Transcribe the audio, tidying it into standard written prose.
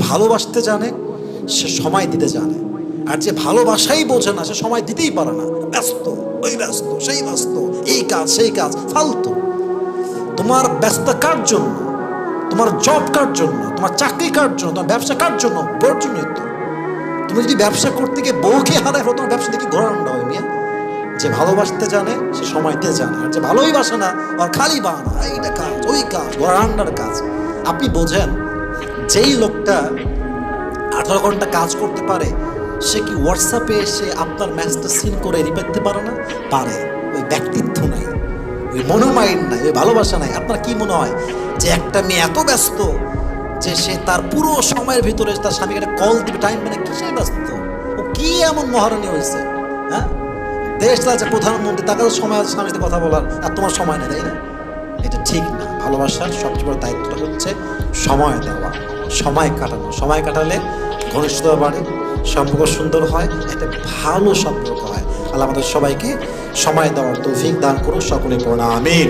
ভালোবাসতে জানে সে সময় দিতে জানে, আর যে ভালোবাসাই বোঝে না সে সময় দিতেই পারে না। ব্যস্ত, ওই ব্যস্ত, সেই ব্যস্ত, এই কাজ সেই কাজ, ফালতু। তোমার ব্যস্ত কার জন্য? তোমার জব কার জন্য? তোমার চাকরি কার জন্য? তোমার ব্যবসা কার জন্য? বর্জনীয়। তুমি যদি ব্যবসা করতে গিয়ে বউকে হারায়, তোমার ব্যবসা থেকে ঘোরানো হয় মিয়া। যে ভালোবাসতে জানে সে সময় দিতে জানে, আর যে ভালোই বাসে না আর খালি বাহানা, এইটা কাজ ওই কাজ, ঘোরান্ডার কাজ। আপনি বোঝেন, যেই লোকটা 18 ঘন্টা কাজ করতে পারে সে কি হোয়াটসঅ্যাপে এসে আপনার ম্যাসেজটা সিন করে রিপ্লাই দিতে পারে না? পারে। ওই ব্যক্তিত্ব নাই, ওই মনোমাইন্ড নাই, ওই ভালোবাসা নাই। আপনার কি মনে হয় যে একটা মেয়ে এত ব্যস্ত যে সে তার পুরো সময়ের ভিতরে তার স্বামীকে একটা কল দিবে, টাইম মানে কিসে ব্যস্ত? ও কি এমন মহারানী হয়েছে? হ্যাঁ, দেশ চালাচ্ছে প্রধানমন্ত্রী, তাকে তো সময় আছে স্বামীর সাথে কথা বলার, আর তোমার সময় নেই, তাই না? এটা ঠিক না। ভালোবাসার সবচেয়ে বড় দায়িত্বটা হচ্ছে সময় দেওয়া, সময় কাটানো। সময় কাটালে ঘনিষ্ঠতা বাড়ে, সম্পর্ক সুন্দর হয়, একটা ভালো সম্পর্ক হয়। আল্লাহ আমাদের সবাইকে সময় দেওয়ার তৌফিক দান করুন, সকলে পড়া আমিন।